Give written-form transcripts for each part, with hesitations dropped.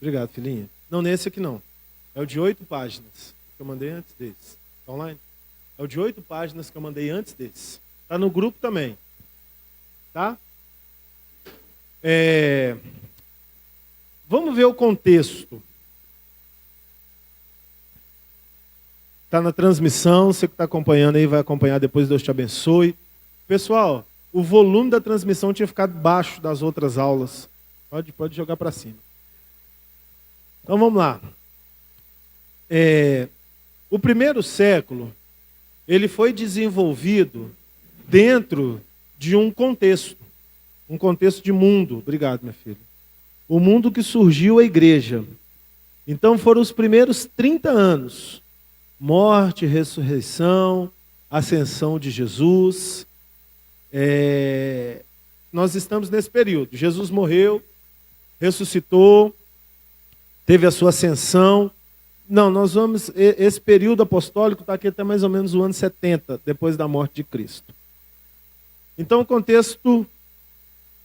Obrigado, filhinha. Não, nesse aqui não. É o de 8 páginas que eu mandei antes desse. Está online? É o de 8 páginas que eu mandei antes desse. Está no grupo também. Tá? Vamos ver o contexto. Está na transmissão, você que está acompanhando aí vai acompanhar depois, Deus te abençoe. Pessoal, o volume da transmissão tinha ficado baixo das outras aulas. Pode jogar para cima. Então vamos lá. O primeiro século, ele foi desenvolvido dentro de um contexto de mundo. Obrigado, minha filha. O mundo que surgiu a igreja. Então foram os primeiros 30 anos. Morte, ressurreição, ascensão de Jesus. Nós estamos nesse período. Jesus morreu, ressuscitou, teve a sua ascensão. Não, nós vamos... Esse período apostólico está aqui até mais ou menos o ano 70, depois da morte de Cristo. Então, o contexto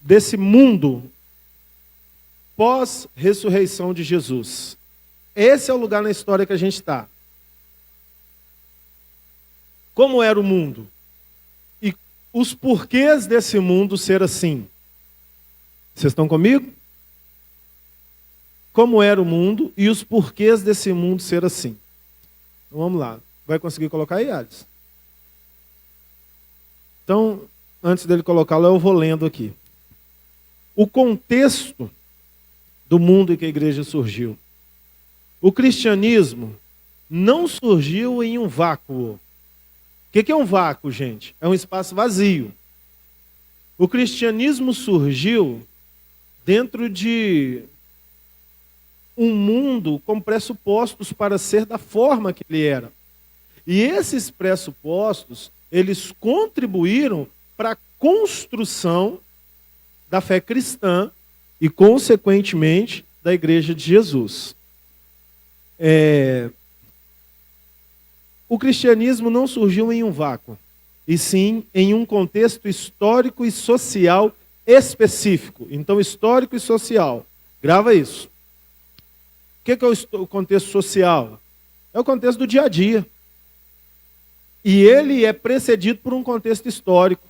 desse mundo pós-ressurreição de Jesus. Esse é o lugar na história que a gente está. Como era o mundo? E os porquês desse mundo ser assim? Vocês estão comigo? Como era o mundo e os porquês desse mundo ser assim? Então, vamos lá. Vai conseguir colocar aí, Alisson? Então, antes dele colocá-lo, eu vou lendo aqui. O contexto do mundo em que a igreja surgiu. O cristianismo não surgiu em um vácuo. O que é um vácuo, gente? É um espaço vazio. O cristianismo surgiu dentro de um mundo com pressupostos para ser da forma que ele era. E esses pressupostos, eles contribuíram para a construção da fé cristã e, consequentemente, da Igreja de Jesus. O cristianismo não surgiu em um vácuo, e sim em um contexto histórico e social específico. Então, histórico e social. Grava isso. O que é o contexto social? É o contexto do dia a dia. E ele é precedido por um contexto histórico.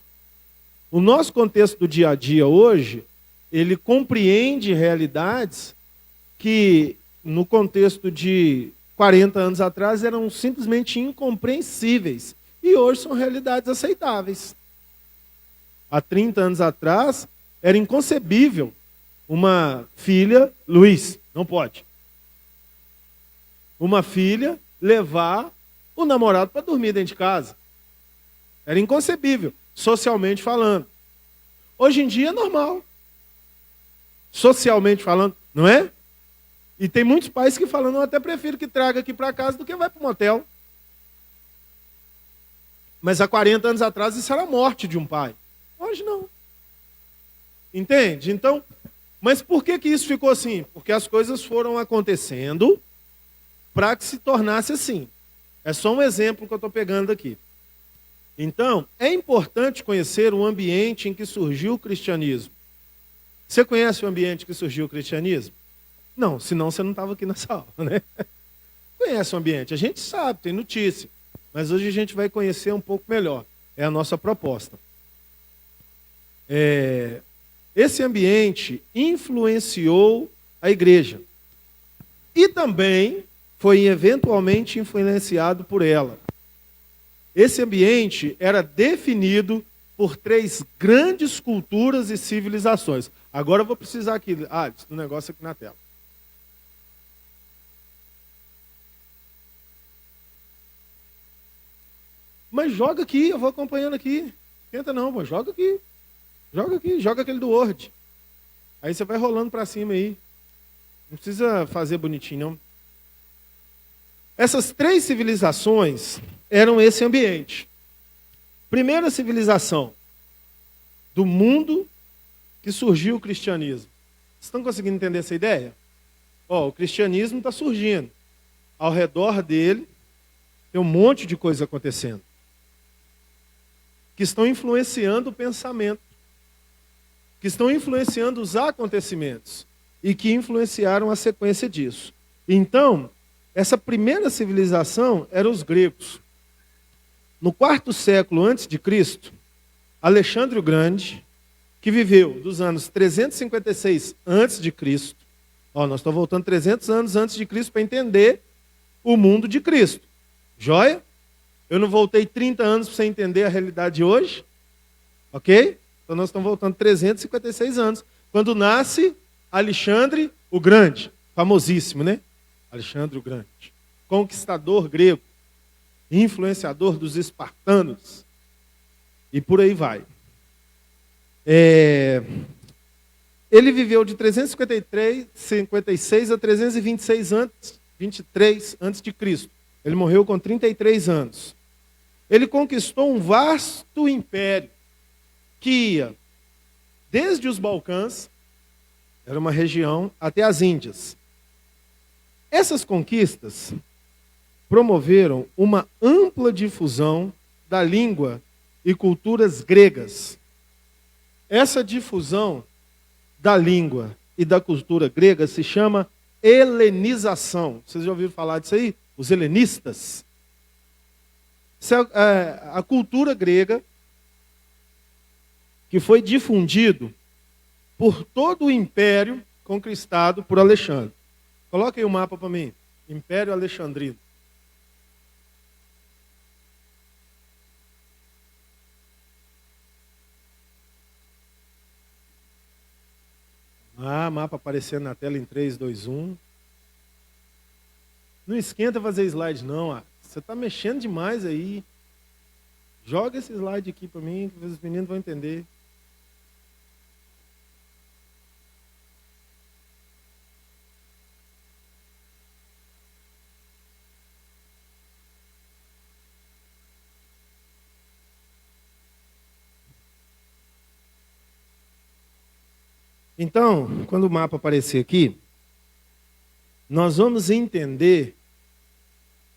O nosso contexto do dia a dia hoje, ele compreende realidades que, no contexto de 40 anos atrás, eram simplesmente incompreensíveis. E hoje são realidades aceitáveis. Há 30 anos atrás, era inconcebível uma filha, Luiz, não pode. Uma filha levar o namorado para dormir dentro de casa. Era inconcebível, socialmente falando. Hoje em dia é normal. Socialmente falando, não é? E tem muitos pais que falam, não, eu até prefiro que traga aqui para casa do que vai para o motel. Mas há 40 anos atrás isso era a morte de um pai. Hoje não. Entende? Então, mas por que isso ficou assim? Porque as coisas foram acontecendo para que se tornasse assim. É só um exemplo que eu estou pegando aqui. Então, é importante conhecer o ambiente em que surgiu o cristianismo. Você conhece o ambiente que surgiu o cristianismo? Não, senão você não estava aqui nessa aula, né? Conhece o ambiente, a gente sabe, tem notícia. Mas hoje a gente vai conhecer um pouco melhor. É a nossa proposta. Esse ambiente influenciou a igreja. E também foi eventualmente influenciado por ela. Esse ambiente era definido por 3 grandes culturas e civilizações. Agora eu vou precisar aqui, do negócio aqui na tela. Mas joga aqui, eu vou acompanhando aqui. Tenta não, pô, joga aqui. Joga aqui, joga aquele do Word. Aí você vai rolando para cima aí. Não precisa fazer bonitinho, não. Essas 3 civilizações eram esse ambiente. Primeira civilização do mundo que surgiu o cristianismo. Vocês estão conseguindo entender essa ideia? O cristianismo está surgindo. Ao redor dele tem um monte de coisa acontecendo. Que estão influenciando o pensamento. Que estão influenciando os acontecimentos. e que influenciaram a sequência disso. Então, essa primeira civilização eram os gregos. No 4º século antes de Cristo, Alexandre o Grande, que viveu dos anos 356 antes de Cristo, nós estamos voltando 300 anos antes de Cristo para entender o mundo de Cristo. Joia? Eu não voltei 30 anos para você entender a realidade de hoje. Ok? Então nós estamos voltando 356 anos. Quando nasce Alexandre o Grande. Famosíssimo, né? Alexandre o Grande. Conquistador grego. Influenciador dos espartanos. E por aí vai. Ele viveu de 356 a 323 antes de Cristo. Ele morreu com 33 anos. Ele conquistou um vasto império que ia desde os Balcãs, era uma região, até as Índias. Essas conquistas promoveram uma ampla difusão da língua e culturas gregas. Essa difusão da língua e da cultura grega se chama helenização. Vocês já ouviram falar disso aí? Os helenistas. A cultura grega que foi difundido por todo o império conquistado por Alexandre. Coloca aí o mapa para mim. Império Alexandrino. Mapa aparecendo na tela em 3, 2, 1. Não esquenta fazer slide não. Você está mexendo demais aí. Joga esse slide aqui para mim, que os meninos vão entender. Então, quando o mapa aparecer aqui, nós vamos entender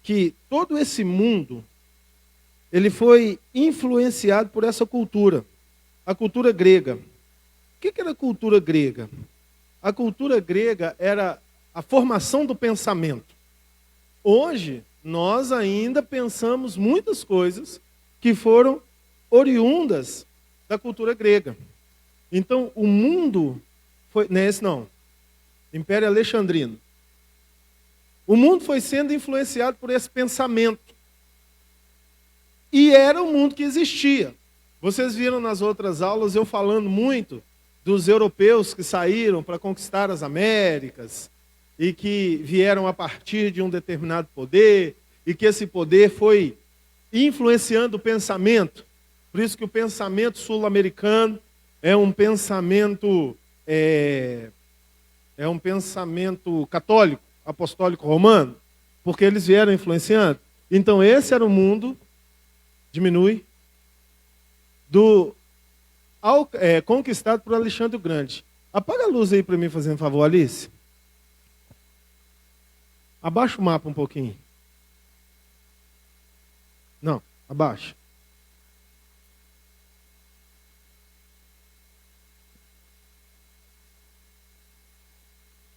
que todo esse mundo, ele foi influenciado por essa cultura, a cultura grega. O que era a cultura grega? A cultura grega era a formação do pensamento. Hoje, nós ainda pensamos muitas coisas que foram oriundas da cultura grega. Então, o mundo foi... Não é esse não. Império Alexandrino. O mundo foi sendo influenciado por esse pensamento. E era o mundo que existia. Vocês viram nas outras aulas eu falando muito dos europeus que saíram para conquistar as Américas e que vieram a partir de um determinado poder e que esse poder foi influenciando o pensamento. Por isso que o pensamento sul-americano é um pensamento católico, apostólico romano, porque eles vieram influenciando. Então esse era o mundo, conquistado por Alexandre o Grande. Apaga a luz aí para mim, fazendo favor, Alice. Abaixa o mapa um pouquinho. Não, abaixa.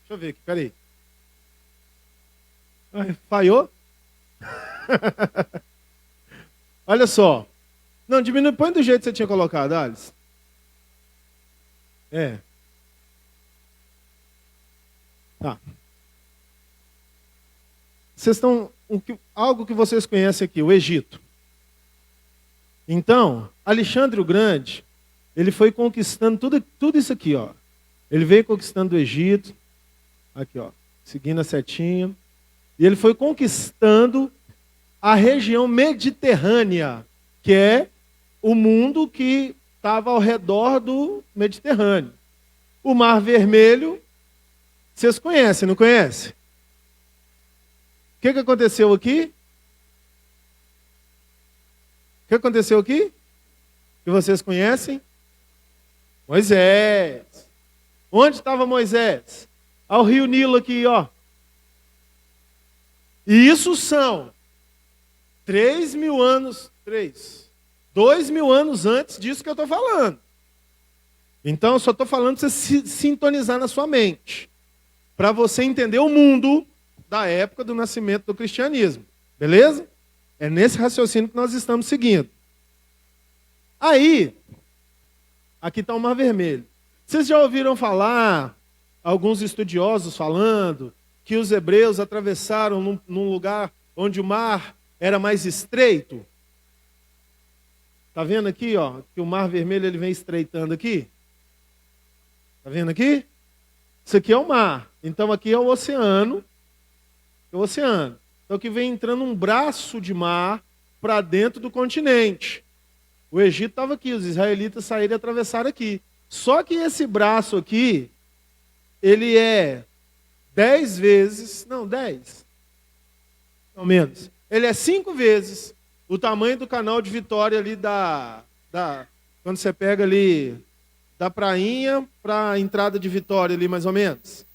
Deixa eu ver aqui, peraí. Falhou? Olha só. Não, diminui, põe do jeito que você tinha colocado, Alice. Tá. Vocês estão... algo que vocês conhecem aqui, o Egito. Então, Alexandre o Grande, ele foi conquistando tudo isso aqui, ó. Ele veio conquistando o Egito, aqui, ó, seguindo a setinha. E ele foi conquistando a região mediterrânea, que é o mundo que estava ao redor do Mediterrâneo. O Mar Vermelho, vocês conhecem, não conhecem? O que aconteceu aqui? O que aconteceu aqui? Que vocês conhecem? Moisés. Onde estava Moisés? Ao rio Nilo aqui, ó. E isso são 2.000 anos antes disso que eu estou falando. Então, eu só estou falando para você sintonizar na sua mente. para você entender o mundo da época do nascimento do cristianismo. Beleza? É nesse raciocínio que nós estamos seguindo. Aí, aqui está o Mar Vermelho. Vocês já ouviram falar, alguns estudiosos falando, que os hebreus atravessaram num lugar onde o mar era mais estreito? Está vendo aqui, ó, que o Mar Vermelho ele vem estreitando aqui? Está vendo aqui? Isso aqui é o mar. Então aqui é o oceano. É o oceano. Então aqui vem entrando um braço de mar para dentro do continente. O Egito estava aqui, os israelitas saíram e atravessaram aqui. Só que esse braço aqui, ele é 10 vezes, não, 10, ao menos. Ele é 5 vezes o tamanho do canal de Vitória ali quando você pega ali da prainha para a entrada de Vitória ali, mais ou menos.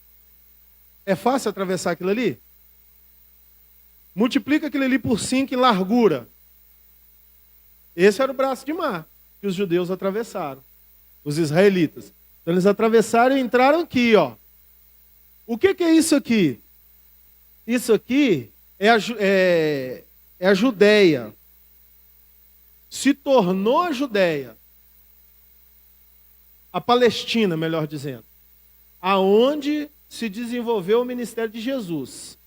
É fácil atravessar aquilo ali? Multiplica aquilo ali por 5 em largura. Esse era o braço de mar que os judeus atravessaram, os israelitas. Então eles atravessaram e entraram aqui, ó. O que é isso aqui? Isso aqui é a Judéia. Se tornou a Judéia. A Palestina, melhor dizendo. Aonde se desenvolveu o ministério de Jesus.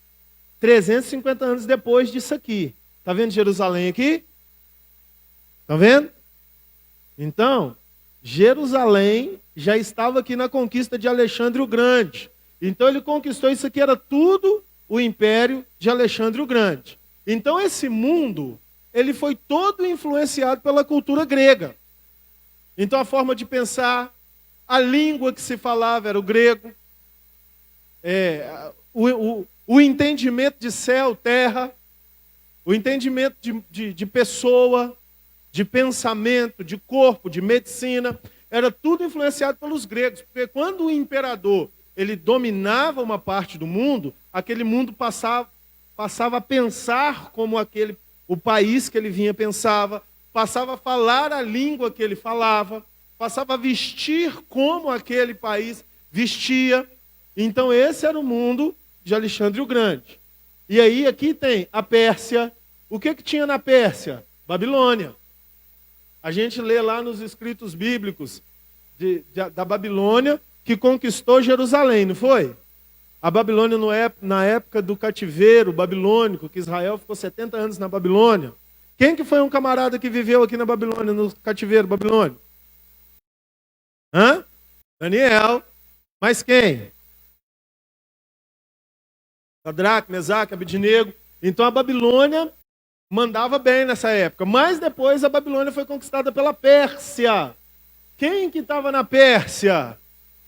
350 anos depois disso aqui. Está vendo Jerusalém aqui? Está vendo? Então, Jerusalém já estava aqui na conquista de Alexandre o Grande. Então ele conquistou isso aqui, era tudo o império de Alexandre o Grande. Então esse mundo, ele foi todo influenciado pela cultura grega. Então a forma de pensar, a língua que se falava era o grego, o entendimento de céu, terra, o entendimento de pessoa, de pensamento, de corpo, de medicina, era tudo influenciado pelos gregos. Porque quando o imperador ele dominava uma parte do mundo, aquele mundo passava a pensar como o país que ele vinha pensava, passava a falar a língua que ele falava, passava a vestir como aquele país vestia. Então esse era o mundo de Alexandre o Grande. E aí aqui tem a Pérsia. O que tinha na Pérsia? Babilônia. A gente lê lá nos escritos bíblicos da Babilônia, que conquistou Jerusalém, não foi? A Babilônia, na época do cativeiro babilônico, que Israel ficou 70 anos na Babilônia. Quem que foi um camarada que viveu aqui na Babilônia, no cativeiro babilônico? Daniel. Mas quem? Sadraque, Mesaque, Abednego. Então a Babilônia mandava bem nessa época. Mas depois a Babilônia foi conquistada pela Pérsia. Quem que estava na Pérsia?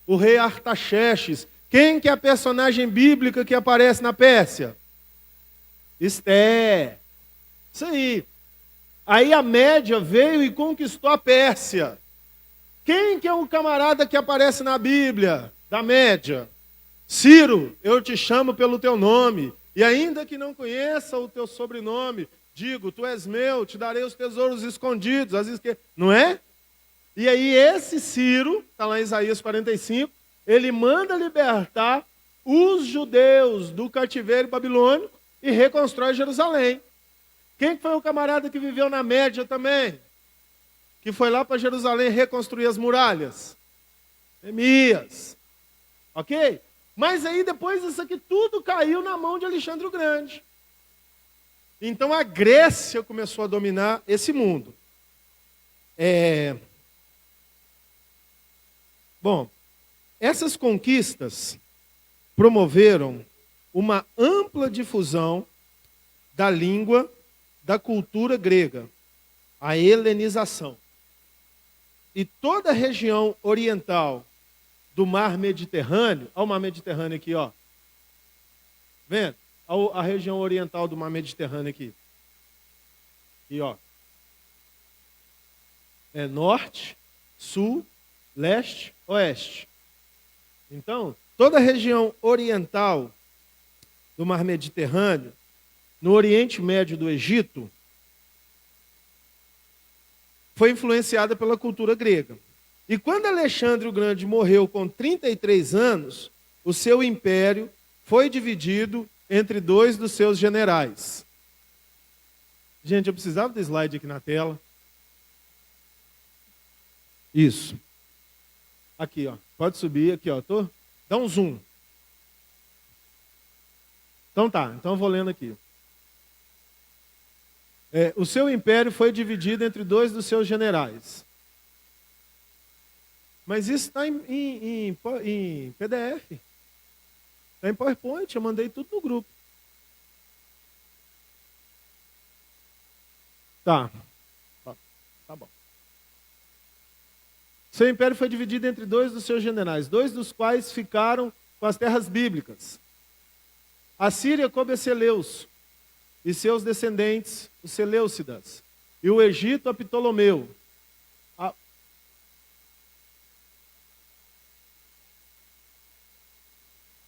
O rei Artaxerxes. Quem que é a personagem bíblica que aparece na Pérsia? Esté. Isso aí. Aí a Média veio e conquistou a Pérsia. Quem que é o camarada que aparece na Bíblia da Média? Ciro, eu te chamo pelo teu nome. E ainda que não conheça o teu sobrenome, digo, tu és meu, te darei os tesouros escondidos. Não é? E aí esse Ciro, está lá em Isaías 45, ele manda libertar os judeus do cativeiro babilônico e reconstrói Jerusalém. Quem foi o camarada que viveu na Média também? Que foi lá para Jerusalém reconstruir as muralhas? Neemias. Ok? Mas aí depois isso aqui tudo caiu na mão de Alexandre o Grande. Então a Grécia começou a dominar esse mundo. Bom, essas conquistas promoveram uma ampla difusão da língua, da cultura grega, a helenização. E toda a região oriental do mar Mediterrâneo, olha o mar Mediterrâneo aqui, ó. Vendo? Olha a região oriental do mar Mediterrâneo aqui. Aqui, ó. É norte, sul, leste, oeste. Então, toda a região oriental do mar Mediterrâneo, no Oriente Médio do Egito, foi influenciada pela cultura grega. E quando Alexandre o Grande morreu com 33 anos, o seu império foi dividido entre 2 dos seus generais. Gente, eu precisava do slide aqui na tela. Isso. Aqui, ó. Pode subir aqui, ó. Dá um zoom. Então tá, então eu vou lendo aqui. O seu império foi dividido entre 2 dos seus generais. Mas isso está em PDF. Está em PowerPoint, eu mandei tudo no grupo. Tá bom. Seu império foi dividido entre 2 dos seus generais, 2 dos quais ficaram com as terras bíblicas. A Síria coube a Seleuço, e seus descendentes, os Seleucidas, e o Egito a Ptolomeu.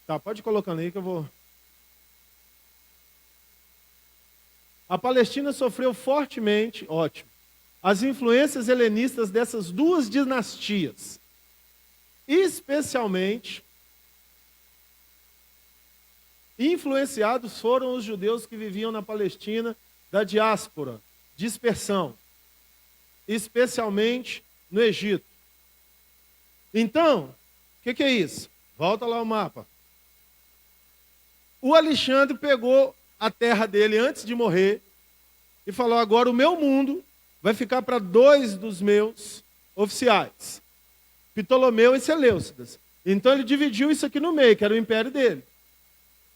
Tá, pode ir colocando aí que eu vou... A Palestina sofreu fortemente, ótimo, as influências helenistas dessas 2 dinastias. Especialmente, influenciados foram os judeus que viviam na Palestina da diáspora, dispersão, especialmente no Egito. Então, o que é isso? Volta lá o mapa. O Alexandre pegou a terra dele antes de morrer e falou: agora o meu mundo vai ficar para 2 dos meus oficiais, Ptolomeu e Seleucidas. Então ele dividiu isso aqui no meio, que era o império dele.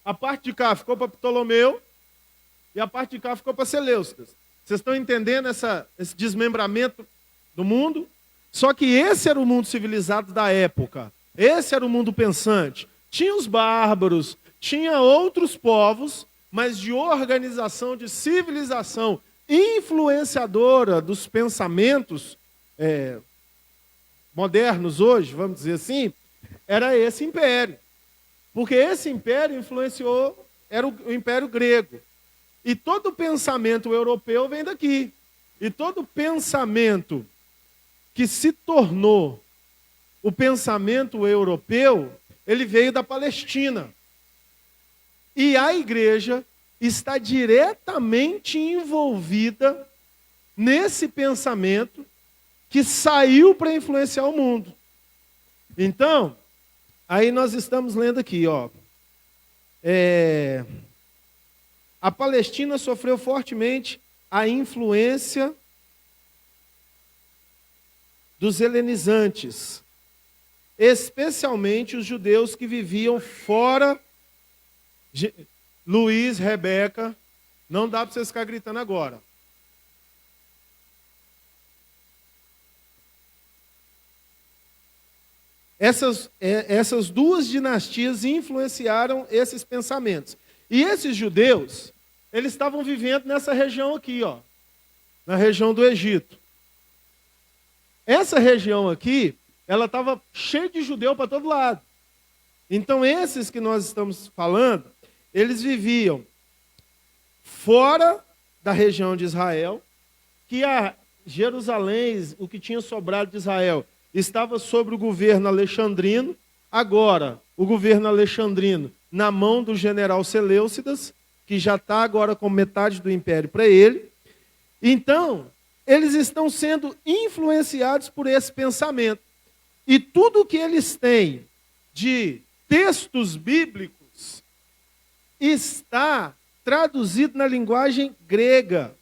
A parte de cá ficou para Ptolomeu e a parte de cá ficou para Seleucidas. Vocês estão entendendo esse desmembramento do mundo? Só que esse era o mundo civilizado da época. Esse era o mundo pensante. Tinha os bárbaros, tinha outros povos, mas de organização, de civilização influenciadora dos pensamentos modernos hoje, vamos dizer assim, era esse império. Porque esse império influenciou, era o Império Grego. E todo pensamento europeu vem daqui. E todo pensamento que se tornou o pensamento europeu, ele veio da Palestina. E a igreja está diretamente envolvida nesse pensamento que saiu para influenciar o mundo. Então, aí nós estamos lendo aqui, ó. A Palestina sofreu fortemente a influência dos helenizantes, especialmente os judeus que viviam fora. Luiz, Rebeca, não dá para vocês ficar gritando agora. Essas 2 dinastias influenciaram esses pensamentos. E esses judeus, eles estavam vivendo nessa região aqui, ó, na região do Egito. Essa região aqui, ela estava cheia de judeu para todo lado. Então, esses que nós estamos falando, eles viviam fora da região de Israel, que a Jerusalém, o que tinha sobrado de Israel, estava sob o governo alexandrino. Agora, o governo alexandrino na mão do general Seleucidas, que já está agora com metade do império para ele. Então, eles estão sendo influenciados por esse pensamento. E tudo que eles têm de textos bíblicos está traduzido na linguagem grega.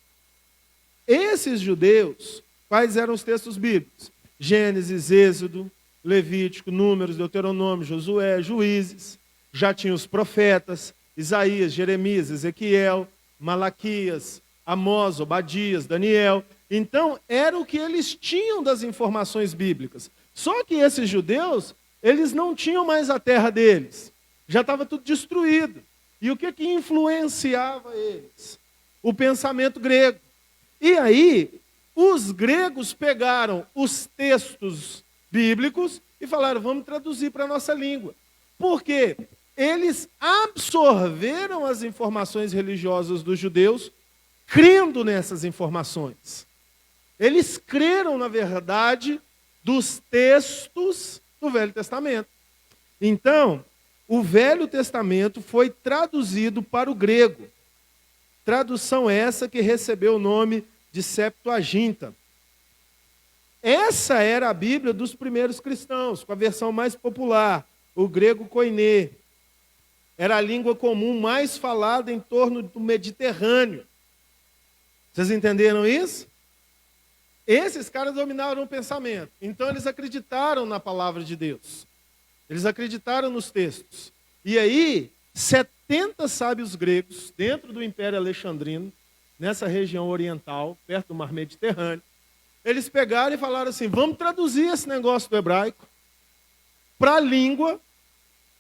Esses judeus, quais eram os textos bíblicos? Gênesis, Êxodo, Levítico, Números, Deuteronômio, Josué, Juízes. Já tinha os profetas, Isaías, Jeremias, Ezequiel, Malaquias, Amós, Obadias, Daniel. Então, era o que eles tinham das informações bíblicas. Só que esses judeus, eles não tinham mais a terra deles. Já estava tudo destruído. E o que influenciava eles? O pensamento grego. E aí, os gregos pegaram os textos bíblicos e falaram: vamos traduzir para a nossa língua. Por quê? Eles absorveram as informações religiosas dos judeus, crendo nessas informações. Eles creram na verdade dos textos do Velho Testamento. Então, o Velho Testamento foi traduzido para o grego. Tradução essa que recebeu o nome de Septuaginta. Essa era a Bíblia dos primeiros cristãos, com a versão mais popular, o grego koiné. Era a língua comum mais falada em torno do Mediterrâneo. Vocês entenderam isso? Esses caras dominaram o pensamento. Então eles acreditaram na palavra de Deus. Eles acreditaram nos textos. E aí, 70 sábios gregos, dentro do Império Alexandrino, nessa região oriental, perto do Mar Mediterrâneo, eles pegaram e falaram assim, vamos traduzir esse negócio do hebraico para a língua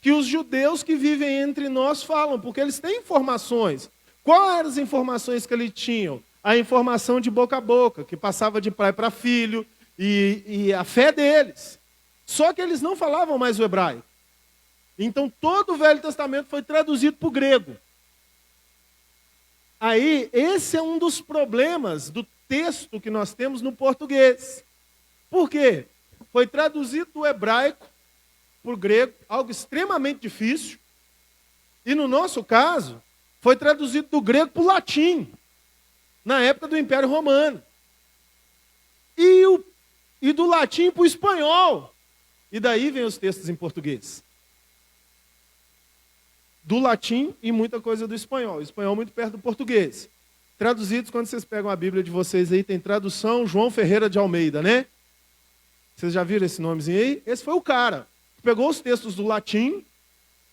que os judeus que vivem entre nós falam, porque eles têm informações. Quais eram as informações que eles tinham? A informação de boca a boca, que passava de pai para filho, e a fé deles. Só que eles não falavam mais o hebraico. Então todo o Velho Testamento foi traduzido para o grego. Aí, esse é um dos problemas do texto que nós temos no português. Por quê? Foi traduzido do hebraico para o grego, algo extremamente difícil. E no nosso caso, foi traduzido do grego para o latim, na época do Império Romano. E do latim para o espanhol. E daí vem os textos em português. Do latim e muita coisa do espanhol. O espanhol muito perto do português. Traduzidos, quando vocês pegam a Bíblia de vocês aí, tem tradução João Ferreira de Almeida, né? Vocês já viram esse nomezinho aí? Esse foi o cara. Pegou os textos do latim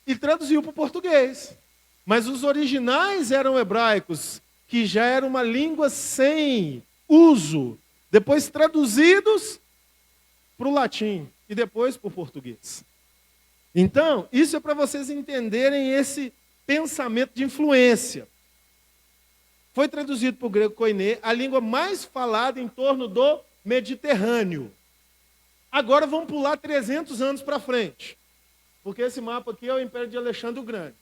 e traduziu para o português. Mas os originais eram hebraicos, que já era uma língua sem uso. Depois traduzidos para o latim e depois para o português. Então, isso é para vocês entenderem esse pensamento de influência. Foi traduzido para o grego koiné, a língua mais falada em torno do Mediterrâneo. Agora vamos pular 300 anos para frente. Porque esse mapa aqui é o Império de Alexandre o Grande.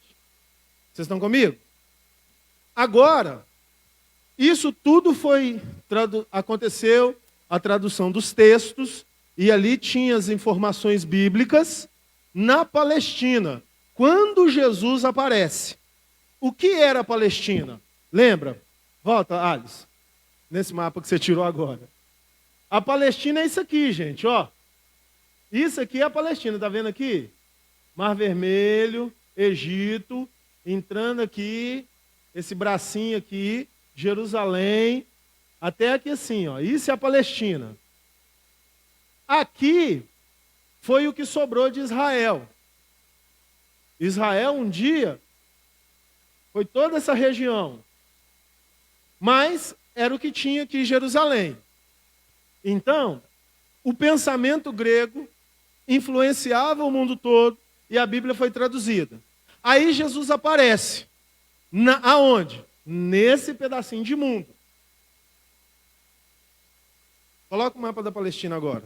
Vocês estão comigo? Agora, isso tudo aconteceu, a tradução dos textos, e ali tinha as informações bíblicas na Palestina, quando Jesus aparece. O que era a Palestina? Lembra? Volta, Alice, nesse mapa que você tirou agora. A Palestina é isso aqui, gente, ó. Isso aqui é a Palestina, tá vendo aqui? Mar Vermelho, Egito, entrando aqui, esse bracinho aqui, Jerusalém, até aqui assim, ó. Isso é a Palestina. Aqui foi o que sobrou de Israel. Israel um dia foi toda essa região, mas era o que tinha aqui em Jerusalém. Então, o pensamento grego influenciava o mundo todo e a Bíblia foi traduzida. Aí Jesus aparece. Aonde? Nesse pedacinho de mundo. Coloca o mapa da Palestina agora.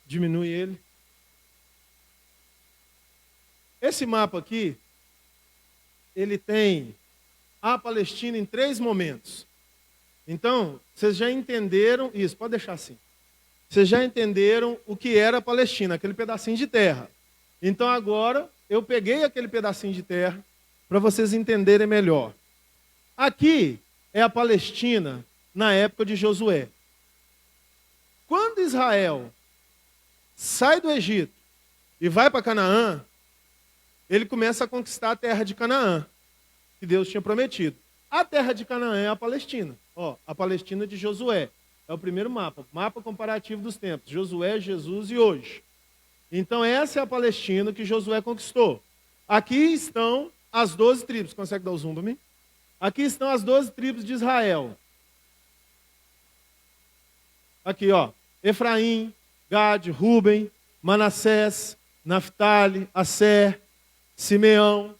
Diminui ele. Esse mapa aqui, ele tem a Palestina em 3 momentos. Então, vocês já entenderam isso, pode deixar assim. Vocês já entenderam o que era a Palestina, aquele pedacinho de terra. Então agora, eu peguei aquele pedacinho de terra para vocês entenderem melhor. Aqui é a Palestina na época de Josué. Quando Israel sai do Egito e vai para Canaã, ele começa a conquistar a terra de Canaã, que Deus tinha prometido. A terra de Canaã é a Palestina. Ó, a Palestina de Josué. É o primeiro mapa. Mapa comparativo dos tempos. Josué, Jesus e hoje. Então essa é a Palestina que Josué conquistou. Aqui estão as 12 tribos. Consegue dar o zoom para mim? Aqui estão as 12 tribos de Israel. Aqui, ó. Efraim, Gade, Ruben, Manassés, Naftali, Asser, Simeão.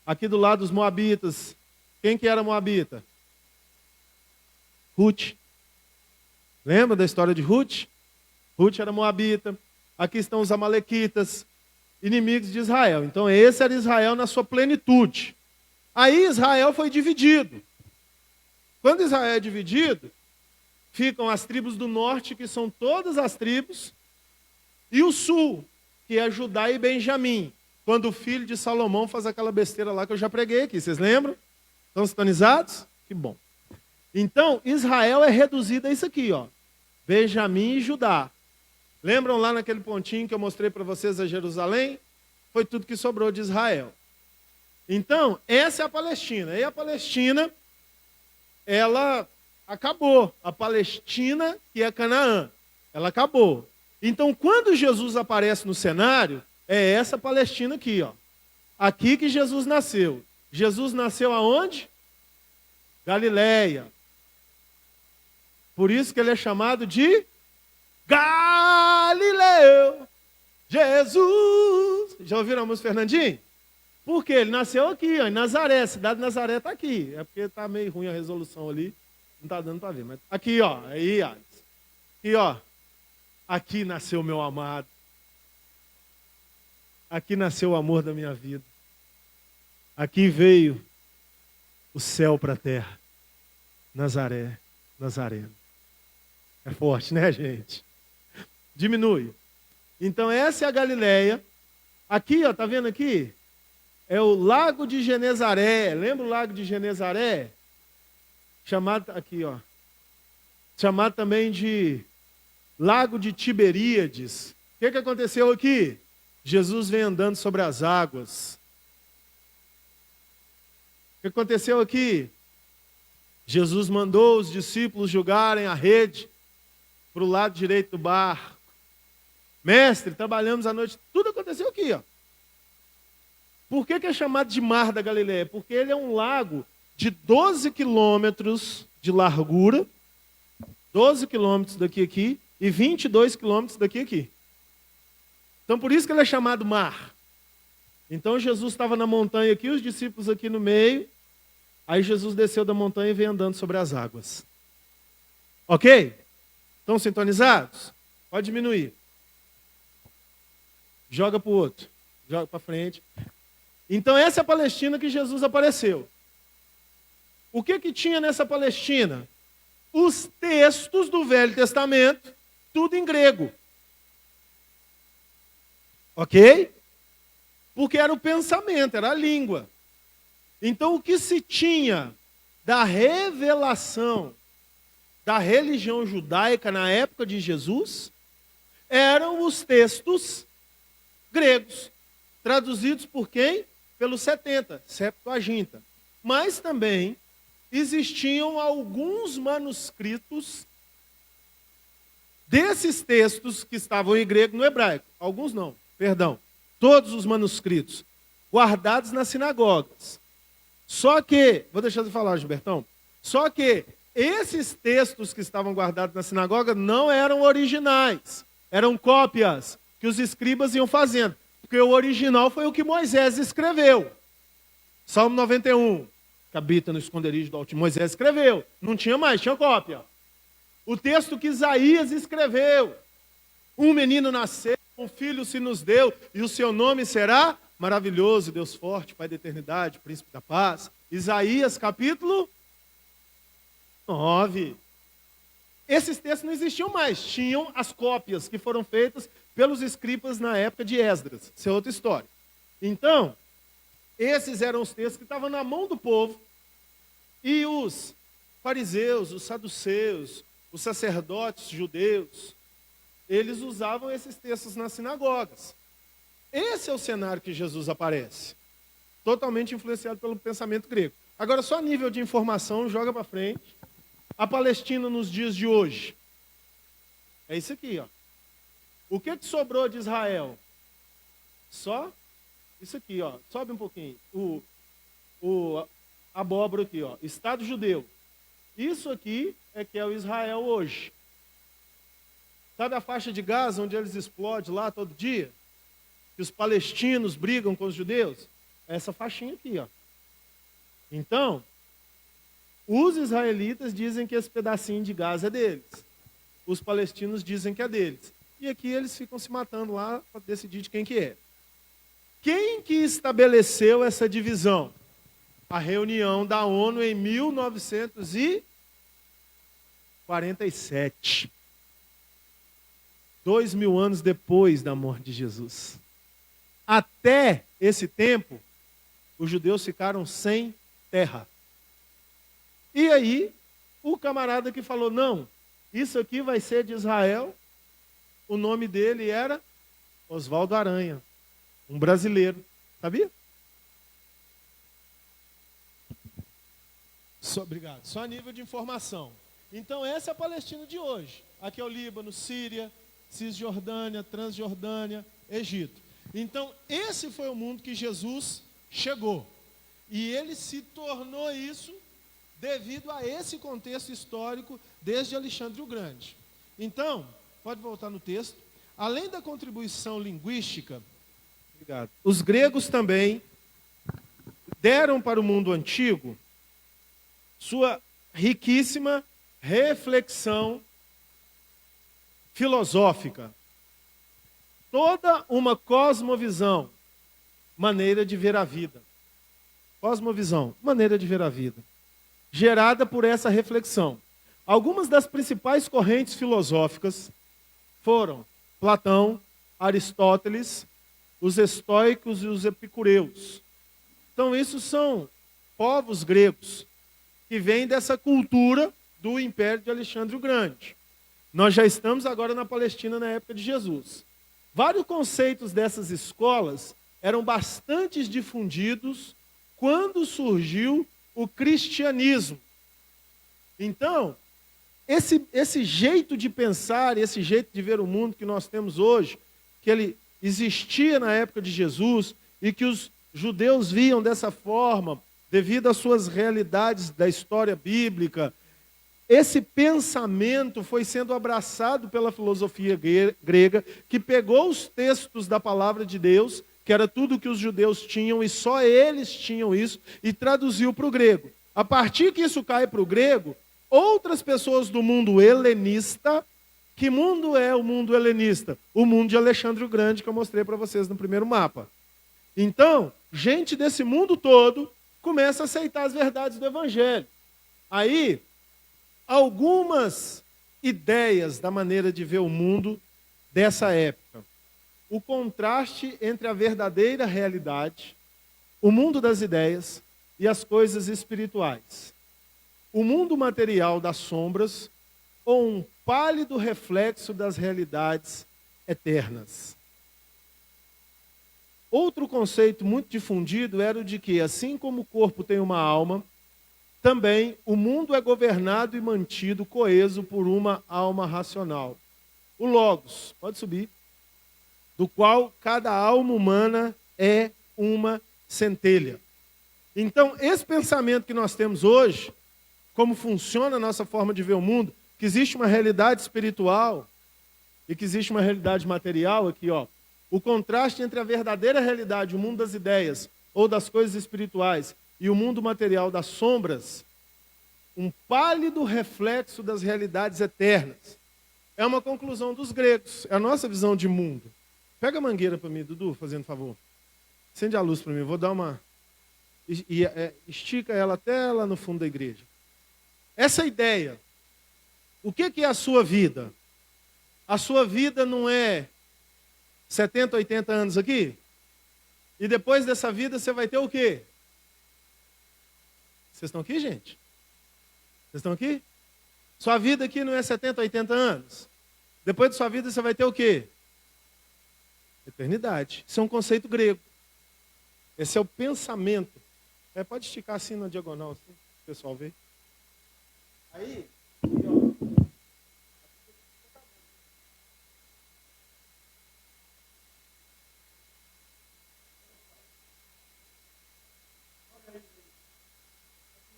Aqui do lado os moabitas. Quem que era moabita? Ruth. Lembra da história de Ruth? Ruth era moabita. Aqui estão os amalequitas, inimigos de Israel. Então esse era Israel na sua plenitude. Aí Israel foi dividido. Quando Israel é dividido, ficam as tribos do norte, que são todas as tribos, e o sul, que é Judá e Benjamim, quando o filho de Salomão faz aquela besteira lá que eu já preguei aqui, vocês lembram? Estão sintonizados? Que bom. Então, Israel é reduzido a isso aqui, ó. Benjamim e Judá. Lembram lá naquele pontinho que eu mostrei para vocês a Jerusalém? Foi tudo que sobrou de Israel. Então, essa é a Palestina. E a Palestina, ela acabou. A Palestina, que é Canaã, ela acabou. Então, quando Jesus aparece no cenário, é essa Palestina aqui, ó. Aqui que Jesus nasceu. Jesus nasceu aonde? Galileia. Por isso que ele é chamado de Galileu. Jesus. Já ouviram a música, Fernandinho? Por quê? Ele nasceu aqui, ó, em Nazaré. A cidade de Nazaré está aqui. É porque está meio ruim a resolução ali. Não está dando para ver. Mas aqui, ó. Aí, Alex. Aqui, ó. Aqui nasceu meu amado. Aqui nasceu o amor da minha vida. Aqui veio o céu para a terra. Nazaré, Nazareno. É forte, né, gente? Diminui. Então, essa é a Galileia. Aqui, ó, tá vendo aqui? É o Lago de Genezaré. Lembra o Lago de Genezaré? Chamado, aqui, ó. Chamado também de Lago de Tiberíades. O que aconteceu aqui? Jesus vem andando sobre as águas. O que aconteceu aqui? Jesus mandou os discípulos jogarem a rede para o lado direito do barco. Mestre, trabalhamos a noite. Tudo aconteceu aqui, ó. Por que é chamado de Mar da Galileia? Porque ele é um lago de 12 quilômetros de largura, 12 quilômetros daqui a aqui, e 22 quilômetros daqui a aqui. Então, por isso que ele é chamado mar. Então, Jesus estava na montanha aqui, os discípulos aqui no meio. Aí, Jesus desceu da montanha e veio andando sobre as águas. Ok? Estão sintonizados? Pode diminuir. Joga para o outro. Joga para frente. Então, essa é a Palestina que Jesus apareceu. O que tinha nessa Palestina? Os textos do Velho Testamento, tudo em grego. Ok? Porque era o pensamento, era a língua. Então, o que se tinha da revelação da religião judaica na época de Jesus eram os textos gregos, traduzidos por quem? Pelos 70, Septuaginta. Mas também existiam alguns manuscritos desses textos que estavam em grego no hebraico. Alguns não, perdão. Todos os manuscritos guardados nas sinagogas. Só que, vou deixar de falar, Gilbertão, só que esses textos que estavam guardados na sinagoga não eram originais, eram cópias que os escribas iam fazendo, porque o original foi o que Moisés escreveu. Salmo 91, que habita no esconderijo do Altíssimo, Moisés escreveu, não tinha mais, tinha cópia. O texto que Isaías escreveu, um menino nasceu, um filho se nos deu, e o seu nome será maravilhoso, Deus forte, Pai da eternidade, Príncipe da paz. Isaías capítulo 9. Esses textos não existiam mais, tinham as cópias que foram feitas pelos escribas na época de Esdras. Isso é outra história. Então, esses eram os textos que estavam na mão do povo, e os fariseus, os saduceus, os sacerdotes judeus, eles usavam esses textos nas sinagogas. Esse é o cenário que Jesus aparece, totalmente influenciado pelo pensamento grego. Agora, só a nível de informação, joga para frente. A Palestina nos dias de hoje. É isso aqui, ó. O que sobrou de Israel? Só isso aqui, ó. Sobe um pouquinho. A abóbora aqui, ó. Estado judeu. Isso aqui é que é o Israel hoje. Sabe a faixa de Gaza, onde eles explodem lá todo dia? Que os palestinos brigam com os judeus? É essa faixinha aqui, ó. Então, os israelitas dizem que esse pedacinho de Gaza é deles. Os palestinos dizem que é deles. E aqui eles ficam se matando lá para decidir de quem que é. Quem que estabeleceu essa divisão? A reunião da ONU em 1900 e... 47. 2000 anos depois da morte de Jesus. Até esse tempo, os judeus ficaram sem terra. E aí, o camarada que falou, não, isso aqui vai ser de Israel, o nome dele era Oswaldo Aranha, um brasileiro, sabia? Obrigado. Só a nível de informação. Então, essa é a Palestina de hoje. Aqui é o Líbano, Síria, Cisjordânia, Transjordânia, Egito. Então, esse foi o mundo que Jesus chegou. E ele se tornou isso devido a esse contexto histórico desde Alexandre o Grande. Então, pode voltar no texto. Além da contribuição linguística, obrigado, os gregos também deram para o mundo antigo sua riquíssima reflexão filosófica. Toda uma cosmovisão, maneira de ver a vida. Cosmovisão, maneira de ver a vida. Gerada por essa reflexão. Algumas das principais correntes filosóficas foram Platão, Aristóteles, os estoicos e os epicureus. Então, isso são povos gregos que vêm dessa cultura do Império de Alexandre o Grande. Nós já estamos agora na Palestina na época de Jesus. Vários conceitos dessas escolas eram bastante difundidos quando surgiu o cristianismo. Então, esse jeito de pensar, esse jeito de ver o mundo que nós temos hoje, que ele existia na época de Jesus e que os judeus viam dessa forma, devido às suas realidades da história bíblica, esse pensamento foi sendo abraçado pela filosofia grega, que pegou os textos da palavra de Deus, que era tudo que os judeus tinham e só eles tinham isso, e traduziu para o grego. A partir que isso cai para o grego, outras pessoas do mundo helenista, que mundo é o mundo helenista? O mundo de Alexandre o Grande, que eu mostrei para vocês no primeiro mapa. Então, gente desse mundo todo começa a aceitar as verdades do Evangelho. Aí, algumas ideias da maneira de ver o mundo dessa época. O contraste entre a verdadeira realidade, o mundo das ideias e as coisas espirituais. O mundo material das sombras ou um pálido reflexo das realidades eternas. Outro conceito muito difundido era o de que, assim como o corpo tem uma alma, também o mundo é governado e mantido coeso por uma alma racional. O Logos, pode subir, do qual cada alma humana é uma centelha. Então, esse pensamento que nós temos hoje, como funciona a nossa forma de ver o mundo, que existe uma realidade espiritual e que existe uma realidade material aqui, ó. O contraste entre a verdadeira realidade, o mundo das ideias ou das coisas espirituais, e o mundo material das sombras, um pálido reflexo das realidades eternas. É uma conclusão dos gregos, é a nossa visão de mundo. Pega a mangueira para mim, Dudu, fazendo favor. Acende a luz para mim, eu vou dar uma... estica ela até lá no fundo da igreja. Essa ideia, o que é a sua vida? A sua vida não é 70, 80 anos aqui? E depois dessa vida você vai ter o quê? Vocês estão aqui, gente? Vocês estão aqui? Sua vida aqui não é 70, 80 anos? Depois de sua vida você vai ter o quê? Eternidade. Isso é um conceito grego. Esse é o pensamento. Pode esticar assim na diagonal, assim, para o pessoal ver. Aí,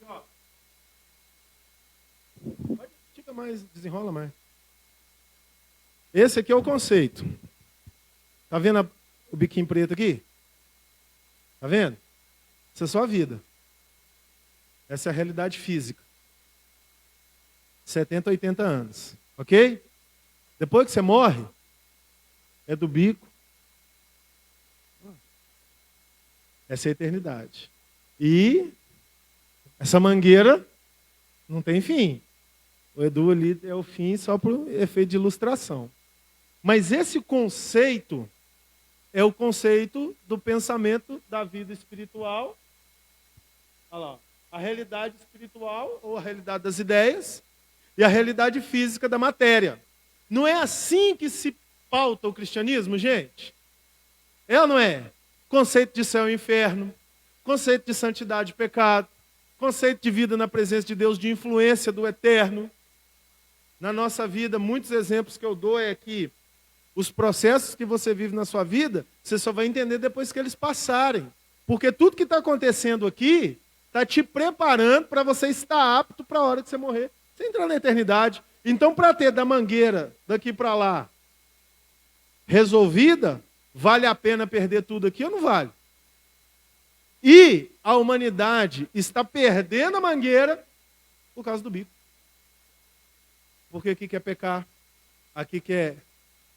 ó. Estica mais, desenrola mais. Esse aqui é o conceito. Tá vendo o biquinho preto aqui? Tá vendo? Essa é a sua vida. Essa é a realidade física. 70, 80 anos. Ok? Depois que você morre, é do bico. Essa é a eternidade. E essa mangueira não tem fim. O Edu ali é o fim só por efeito de ilustração. Mas esse conceito é o conceito do pensamento da vida espiritual. Olha lá, a realidade espiritual, ou a realidade das ideias, e a realidade física da matéria. Não é assim que se pauta o cristianismo, gente? É ou não é? Conceito de céu e inferno, conceito de santidade e pecado, conceito de vida na presença de Deus, de influência do eterno. Na nossa vida, muitos exemplos que eu dou é que os processos que você vive na sua vida, você só vai entender depois que eles passarem. Porque tudo que está acontecendo aqui está te preparando para você estar apto para a hora que você morrer. Você entrar na eternidade. Então, para ter da mangueira daqui para lá resolvida, vale a pena perder tudo aqui ou não vale? E a humanidade está perdendo a mangueira por causa do bico. Porque aqui quer pecar, aqui quer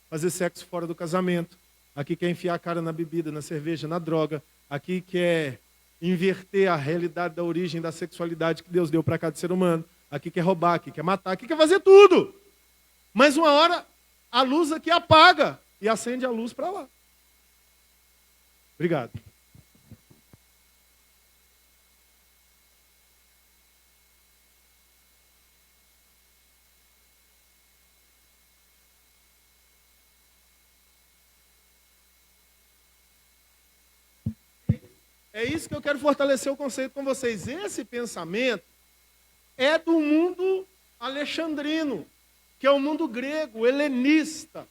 fazer sexo fora do casamento, aqui quer enfiar a cara na bebida, na cerveja, na droga, aqui quer inverter a realidade da origem da sexualidade que Deus deu para cada ser humano, aqui quer roubar, aqui quer matar, aqui quer fazer tudo. Mas uma hora a luz aqui apaga e acende a luz para lá. Obrigado. É isso que eu quero fortalecer o conceito com vocês. Esse pensamento é do mundo alexandrino, que é o mundo grego, helenista,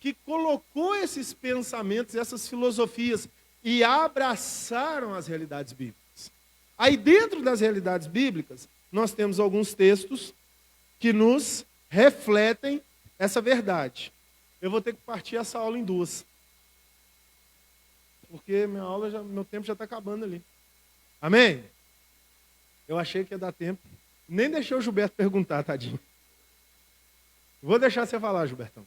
que colocou esses pensamentos, essas filosofias e abraçaram as realidades bíblicas. Aí dentro das realidades bíblicas, nós temos alguns textos que nos refletem essa verdade. Eu vou ter que partir essa aula em duas. Porque meu tempo já está acabando ali. Amém? Eu achei que ia dar tempo. Nem deixei o Gilberto perguntar, tadinho. Vou deixar você falar, Gilbertão.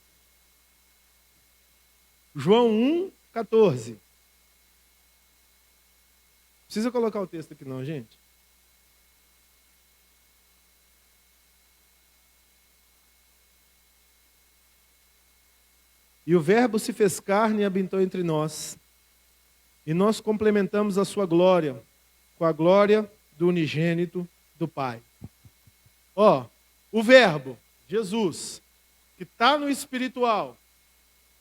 João 1,14. Precisa colocar o texto aqui não, gente? E o Verbo se fez carne e habitou entre nós. E nós complementamos a sua glória com a glória do unigênito do Pai. Ó, o Verbo, Jesus, que está no espiritual,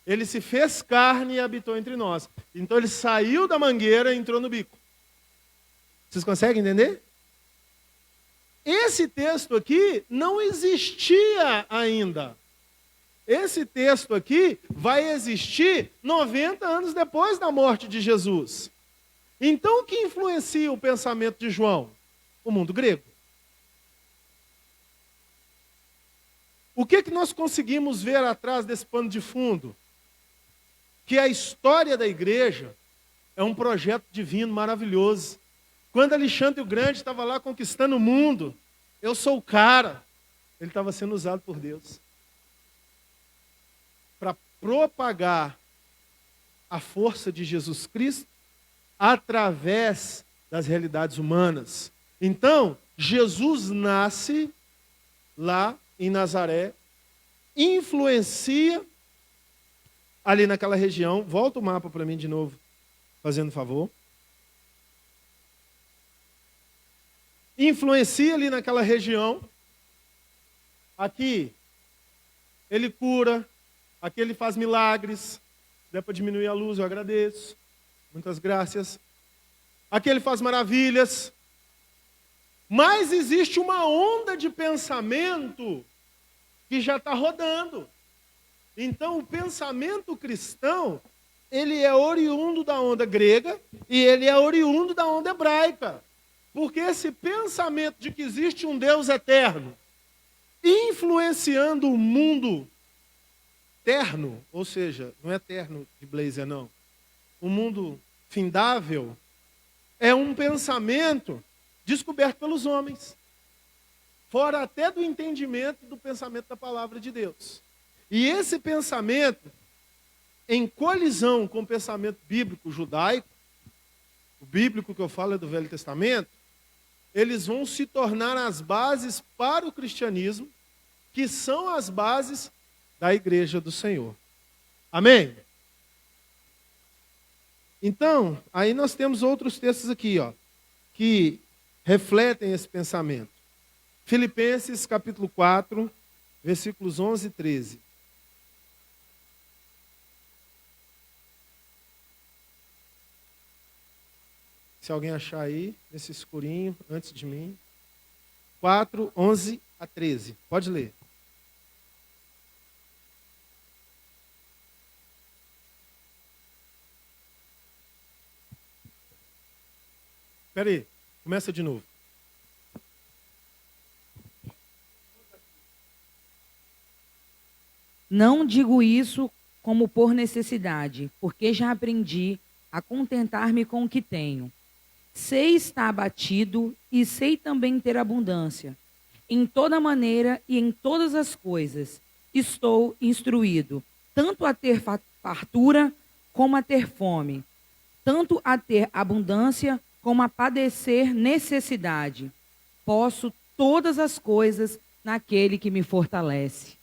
ele se fez carne e habitou entre nós. Então ele saiu da mangueira e entrou no bico. Vocês conseguem entender? Esse texto aqui não existia ainda. Esse texto aqui vai existir 90 anos depois da morte de Jesus. Então, o que influencia o pensamento de João? O mundo grego. O que nós conseguimos ver atrás desse pano de fundo? Que a história da igreja é um projeto divino maravilhoso. Quando Alexandre o Grande estava lá conquistando o mundo, eu sou o cara. Ele estava sendo usado por Deus para propagar a força de Jesus Cristo através das realidades humanas. Então, Jesus nasce lá em Nazaré, influencia ali naquela região. Volta o mapa para mim de novo, fazendo favor. Influencia ali naquela região. Aqui, ele cura. Aqui ele faz milagres. Se der para diminuir a luz, eu agradeço. Muitas graças. Aqui ele faz maravilhas. Mas existe uma onda de pensamento que já está rodando. Então, o pensamento cristão, ele é oriundo da onda grega e ele é oriundo da onda hebraica. Porque esse pensamento de que existe um Deus eterno, influenciando o mundo terno, ou seja, não é terno de blazer, não. O mundo findável é um pensamento descoberto pelos homens, fora até do entendimento do pensamento da palavra de Deus. E esse pensamento, em colisão com o pensamento bíblico judaico, o bíblico que eu falo é do Velho Testamento, eles vão se tornar as bases para o cristianismo que são as bases da igreja do Senhor. Amém? Então, aí nós temos outros textos aqui, ó, que refletem esse pensamento. Filipenses capítulo 4, versículos 11 e 13. Se alguém achar aí, nesse escurinho, antes de mim. 4, 11 a 13. Pode ler. Espera aí, começa de novo. Não digo isso como por necessidade, porque já aprendi a contentar-me com o que tenho. Sei estar abatido e sei também ter abundância. Em toda maneira e em todas as coisas estou instruído, tanto a ter fartura como a ter fome, tanto a ter abundância como a padecer necessidade. Posso todas as coisas naquele que me fortalece.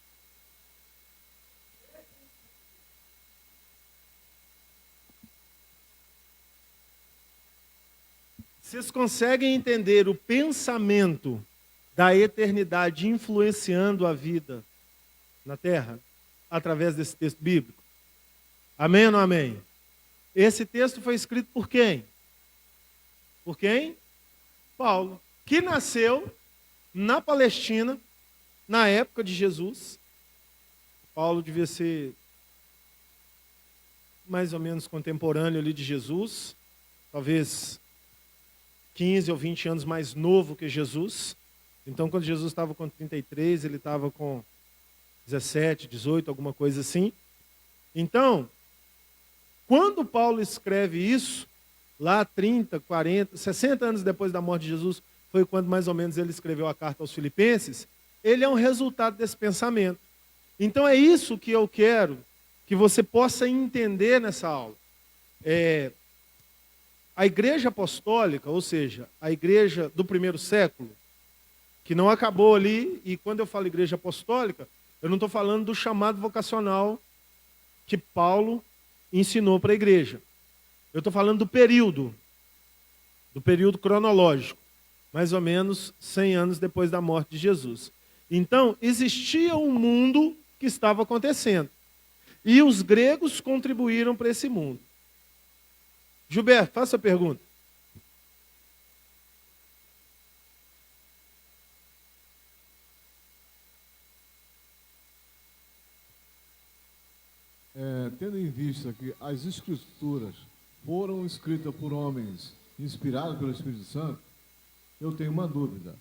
Vocês conseguem entender o pensamento da eternidade influenciando a vida na Terra? Através desse texto bíblico? Amém ou não amém? Esse texto foi escrito por quem? Por quem? Paulo, que nasceu na Palestina, na época de Jesus. Paulo devia ser mais ou menos contemporâneo ali de Jesus, talvez 15 ou 20 anos mais novo que Jesus. Então, quando Jesus estava com 33, ele estava com 17, 18, alguma coisa assim. Então, quando Paulo escreve isso, lá 30, 40, 60 anos depois da morte de Jesus, foi quando mais ou menos ele escreveu a carta aos Filipenses, ele é um resultado desse pensamento. Então, é isso que eu quero que você possa entender nessa aula. A igreja apostólica, ou seja, a igreja do primeiro século, que não acabou ali, e quando eu falo igreja apostólica, eu não estou falando do chamado vocacional que Paulo ensinou para a igreja. Eu estou falando do período cronológico, mais ou menos 100 anos depois da morte de Jesus. Então, existia um mundo que estava acontecendo, e os gregos contribuíram para esse mundo. Gilberto, faça a pergunta. Tendo em vista que as Escrituras foram escritas por homens inspirados pelo Espírito Santo, eu tenho uma dúvida.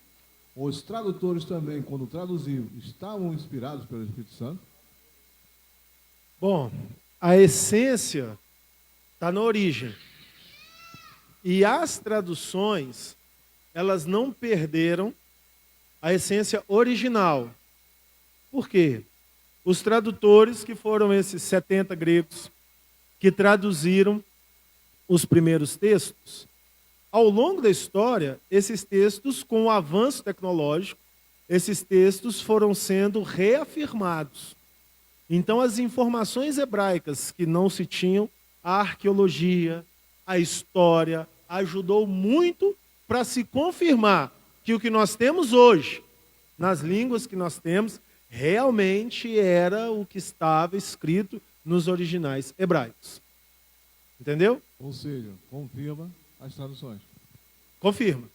Os tradutores também, quando traduziam, estavam inspirados pelo Espírito Santo? Bom, a essência está na origem. E as traduções, elas não perderam a essência original. Por quê? Os tradutores, que foram esses 70 gregos, que traduziram os primeiros textos, ao longo da história, esses textos, com o avanço tecnológico, esses textos foram sendo reafirmados. Então, as informações hebraicas que não se tinham, a arqueologia, a história, ajudou muito para se confirmar que o que nós temos hoje, nas línguas que nós temos, realmente era o que estava escrito nos originais hebraicos. Entendeu? Ou seja, confirma as traduções. Confirma.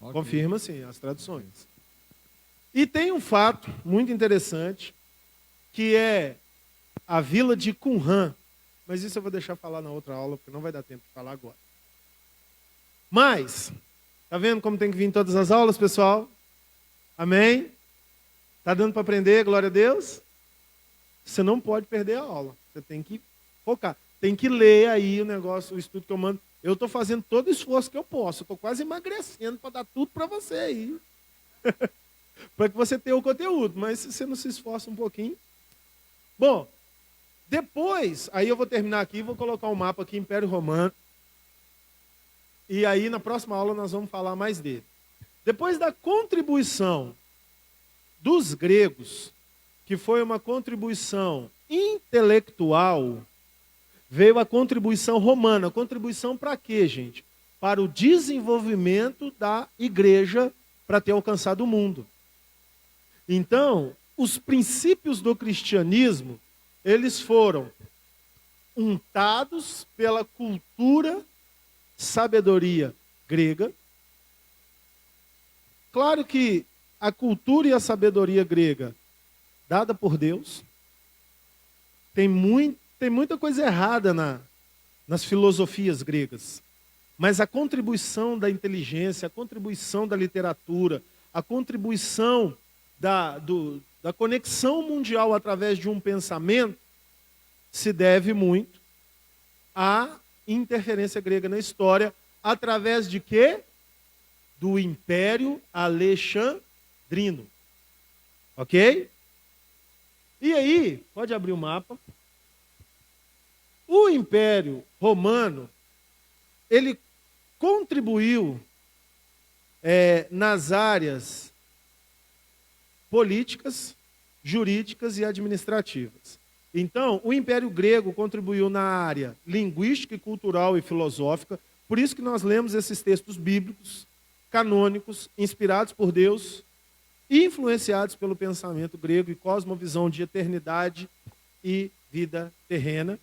Okay. Confirma, sim, as traduções. E tem um fato muito interessante, que é a vila de Qumran. Mas isso eu vou deixar falar na outra aula, porque não vai dar tempo de falar agora. Mas, tá vendo como tem que vir em todas as aulas, pessoal? Amém? Tá dando para aprender, glória a Deus? Você não pode perder a aula. Você tem que focar. Tem que ler aí o negócio, o estudo que eu mando. Eu estou fazendo todo o esforço que eu posso. Eu estou quase emagrecendo para dar tudo para você aí. Para que você tenha o conteúdo. Mas se você não se esforça um pouquinho. Bom, depois, aí eu vou terminar aqui, vou colocar um mapa aqui, Império Romano. E aí, na próxima aula, nós vamos falar mais dele. Depois da contribuição dos gregos que foi uma contribuição intelectual, veio a contribuição romana. Contribuição para quê, gente? Para o desenvolvimento da igreja para ter alcançado o mundo. Então, os princípios do cristianismo, eles foram untados pela cultura, sabedoria grega. Claro que a cultura e a sabedoria grega, dada por Deus, tem muita coisa errada nas filosofias gregas. Mas a contribuição da inteligência, a contribuição da literatura, a contribuição da conexão mundial através de um pensamento, se deve muito à interferência grega na história, através de quê? Do Império Alexandrino. Ok? E aí, pode abrir o mapa. O Império Romano, ele contribuiu nas áreas políticas, jurídicas e administrativas. Então, o Império Grego contribuiu na área linguística, cultural e filosófica. Por isso que nós lemos esses textos bíblicos, canônicos, inspirados por Deus, influenciados pelo pensamento grego e cosmovisão de eternidade e vida terrena.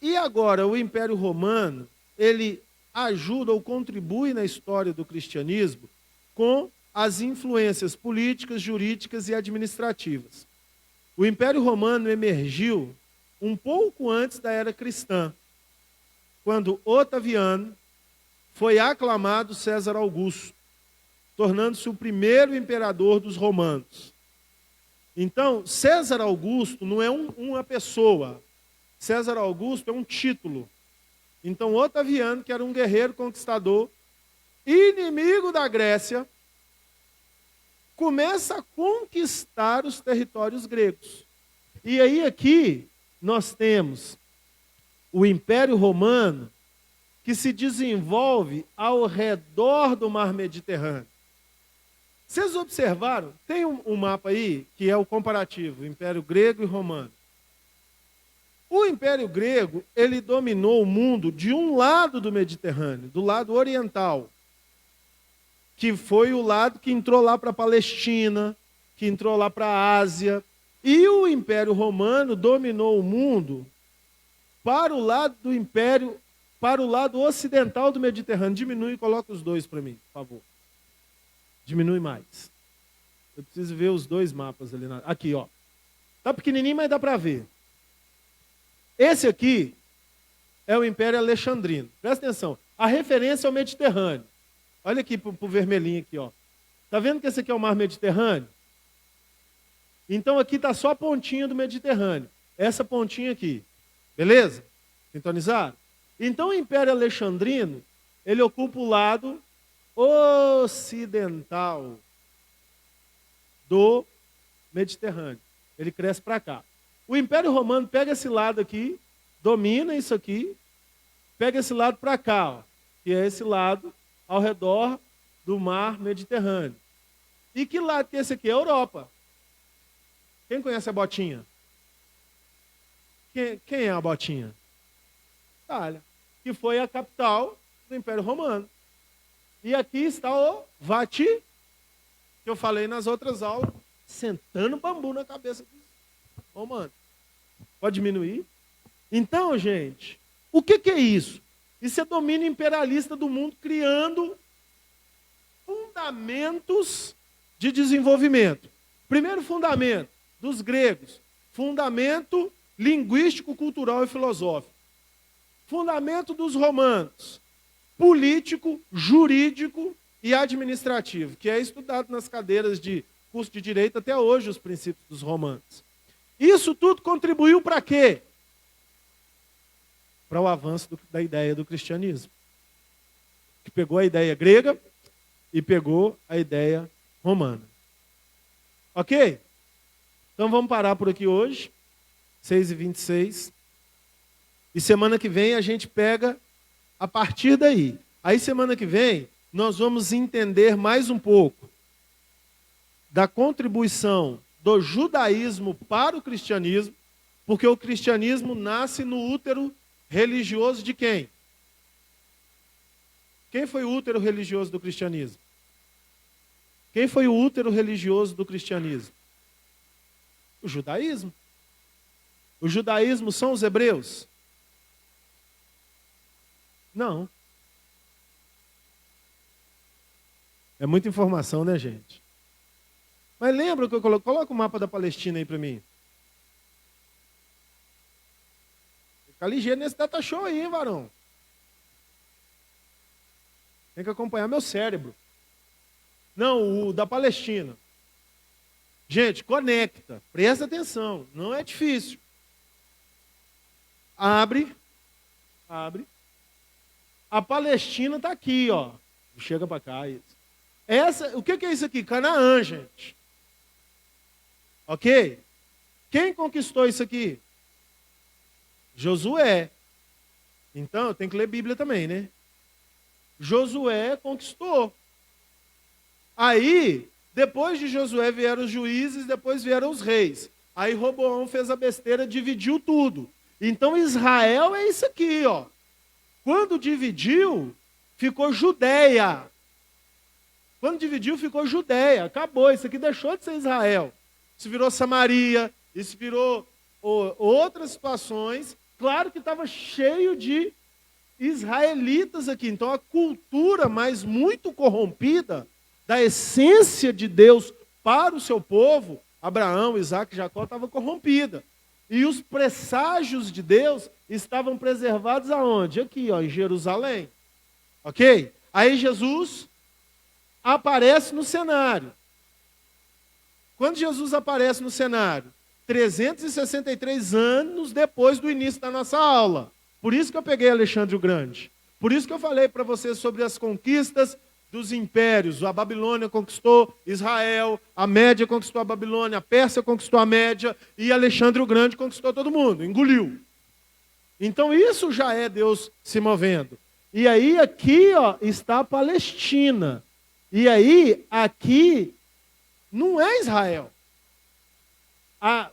E agora, o Império Romano, ele ajuda ou contribui na história do cristianismo com as influências políticas, jurídicas e administrativas. O Império Romano emergiu um pouco antes da era cristã, quando Otaviano foi aclamado César Augusto, tornando-se o primeiro imperador dos romanos. Então, César Augusto não é uma pessoa. César Augusto é um título. Então, Otaviano, que era um guerreiro conquistador, inimigo da Grécia, começa a conquistar os territórios gregos. E aí aqui nós temos o Império Romano, que se desenvolve ao redor do Mar Mediterrâneo. Vocês observaram? Tem um mapa aí, que é o comparativo, Império Grego e Romano. O Império Grego, ele dominou o mundo de um lado do Mediterrâneo, do lado oriental, que foi o lado que entrou lá para a Palestina, que entrou lá para a Ásia. E o Império Romano dominou o mundo para o lado do Império, para o lado ocidental do Mediterrâneo. Diminui e coloca os dois para mim, por favor. Diminui mais. Eu preciso ver os dois mapas ali. Aqui, ó. Tá pequenininho, mas dá para ver. Esse aqui é o Império Alexandrino. Presta atenção. A referência é o Mediterrâneo. Olha aqui para o vermelhinho aqui, ó. Tá vendo que esse aqui é o Mar Mediterrâneo? Então aqui está só a pontinha do Mediterrâneo. Essa pontinha aqui. Beleza? Sintonizado? Então o Império Alexandrino, ele ocupa o lado ocidental do Mediterrâneo. Ele cresce para cá. O Império Romano pega esse lado aqui, domina isso aqui, pega esse lado para cá, ó, que é esse lado ao redor do Mar Mediterrâneo. E que lado que é esse aqui? É a Europa. Quem conhece a Botinha? Quem é a Botinha? Itália, que foi a capital do Império Romano. E aqui está o Vaticano, que eu falei nas outras aulas, sentando bambu na cabeça dos romanos. Pode diminuir? Então, gente, o que é isso? Isso é domínio imperialista do mundo, criando fundamentos de desenvolvimento. Primeiro fundamento dos gregos, fundamento linguístico, cultural e filosófico. Fundamento dos romanos, político, jurídico e administrativo, que é estudado nas cadeiras de curso de direito até hoje, os princípios dos romanos. Isso tudo contribuiu para quê? Para o avanço da ideia do cristianismo. Que pegou a ideia grega e pegou a ideia romana. Ok? Então vamos parar por aqui hoje, 6h26. E semana que vem a gente pega a partir daí. Aí semana que vem nós vamos entender mais um pouco da contribuição do judaísmo para o cristianismo, porque o cristianismo nasce no útero religioso de quem? Quem foi o útero religioso do cristianismo? Quem foi o útero religioso do cristianismo? O judaísmo. O judaísmo são os hebreus? Não. É muita informação, né, gente? Mas lembra que eu coloco? Coloca o mapa da Palestina aí para mim. Fica ligeiro nesse data show aí, hein, varão? Tem que acompanhar meu cérebro. Não, o da Palestina. Gente, conecta. Presta atenção. Não é difícil. Abre. A Palestina está aqui, ó. Chega para cá. Isso. O que é isso aqui? Canaã, gente. Ok? Quem conquistou isso aqui? Josué. Então, eu tenho que ler Bíblia também, né? Josué conquistou. Aí, depois de Josué vieram os juízes, depois vieram os reis. Aí Roboão fez a besteira, dividiu tudo. Então Israel é isso aqui, ó. Quando dividiu, ficou Judeia. Quando dividiu, ficou Judeia. Acabou, isso aqui deixou de ser Israel. Isso virou Samaria, isso virou outras situações. Claro que estava cheio de israelitas aqui. Então a cultura, mas muito corrompida, da essência de Deus para o seu povo, Abraão, Isaac e Jacó, estava corrompida. E os presságios de Deus estavam preservados aonde? Aqui, ó, em Jerusalém. Ok? Aí Jesus aparece no cenário. Quando Jesus aparece no cenário? 363 anos depois do início da nossa aula. Por isso que eu peguei Alexandre o Grande. Por isso que eu falei para vocês sobre as conquistas dos impérios. A Babilônia conquistou Israel, a Média conquistou a Babilônia, a Pérsia conquistou a Média e Alexandre o Grande conquistou todo mundo, engoliu. Então isso já é Deus se movendo. E aí aqui, ó, está a Palestina. E aí aqui não é Israel.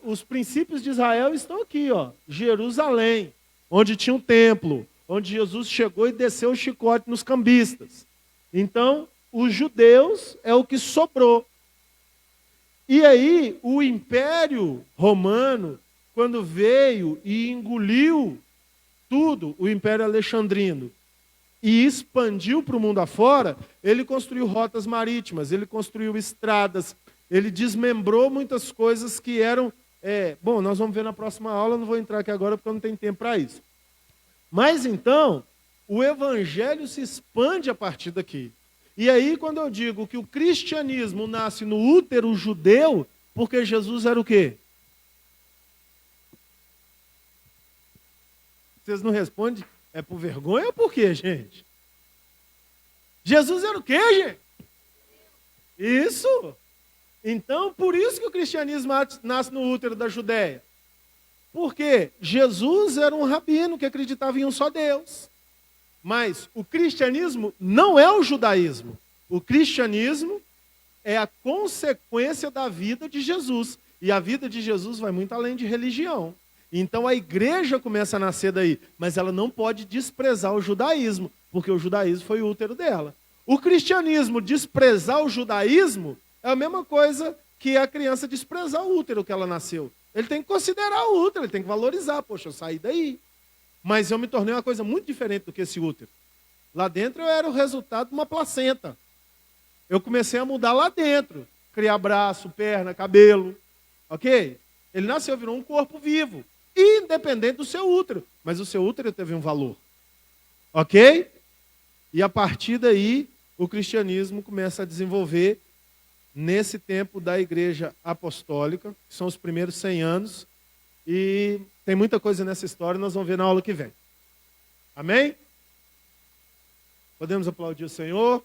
Os princípios de Israel estão aqui, ó, Jerusalém, onde tinha um templo, onde Jesus chegou e desceu o chicote nos cambistas. Então, os judeus é o que sobrou. E aí, o Império Romano, quando veio e engoliu tudo, o Império Alexandrino, e expandiu para o mundo afora, ele construiu rotas marítimas, ele construiu estradas, ele desmembrou muitas coisas que eram... bom, nós vamos ver na próxima aula, não vou entrar aqui agora porque eu não tenho tempo para isso. Mas então, o evangelho se expande a partir daqui. E aí, quando eu digo que o cristianismo nasce no útero judeu, porque Jesus era o quê? Vocês não respondem? É por vergonha ou por quê, gente? Jesus era o quê, gente? Isso! Então, por isso que o cristianismo nasce no útero da Judéia. Porque Jesus era um rabino que acreditava em um só Deus. Mas o cristianismo não é o judaísmo. O cristianismo é a consequência da vida de Jesus. E a vida de Jesus vai muito além de religião. Então a igreja começa a nascer daí. Mas ela não pode desprezar o judaísmo, porque o judaísmo foi o útero dela. O cristianismo desprezar o judaísmo é a mesma coisa que a criança desprezar o útero que ela nasceu. Ele tem que considerar o útero, ele tem que valorizar. Poxa, eu saí daí. Mas eu me tornei uma coisa muito diferente do que esse útero. Lá dentro eu era o resultado de uma placenta. Eu comecei a mudar lá dentro. Criar braço, perna, cabelo. Ok? Ele nasceu, virou um corpo vivo. Independente do seu útero. Mas o seu útero teve um valor. Ok? E a partir daí, o cristianismo começa a desenvolver nesse tempo da igreja apostólica, que são os primeiros 100 anos. E tem muita coisa nessa história, nós vamos ver na aula que vem. Amém? Podemos aplaudir o Senhor?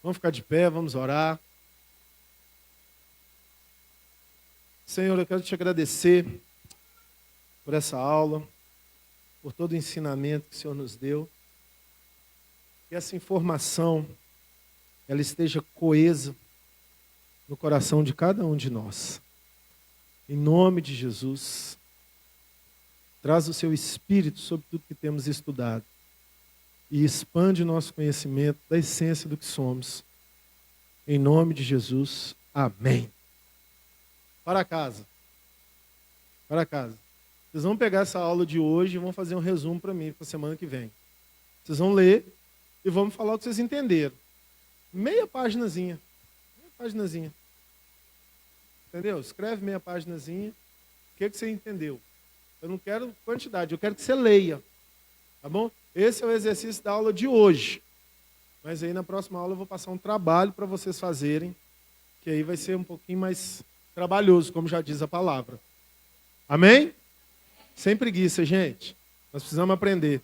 Vamos ficar de pé, vamos orar. Senhor, eu quero te agradecer por essa aula, por todo o ensinamento que o Senhor nos deu. Que essa informação ela esteja coesa no coração de cada um de nós. Em nome de Jesus, traz o seu Espírito sobre tudo que temos estudado e expande o nosso conhecimento da essência do que somos. Em nome de Jesus, amém. Para casa. Para casa. Vocês vão pegar essa aula de hoje e vão fazer um resumo para mim, para a semana que vem. Vocês vão ler e vamos falar o que vocês entenderam. Meia paginazinha. Meia paginazinha. Entendeu? Escreve meia paginazinha. O que você entendeu? Eu não quero quantidade, eu quero que você leia. Tá bom? Esse é o exercício da aula de hoje. Mas aí na próxima aula eu vou passar um trabalho para vocês fazerem, que aí vai ser um pouquinho mais trabalhoso, como já diz a palavra. Amém? Sem preguiça, gente. Nós precisamos aprender.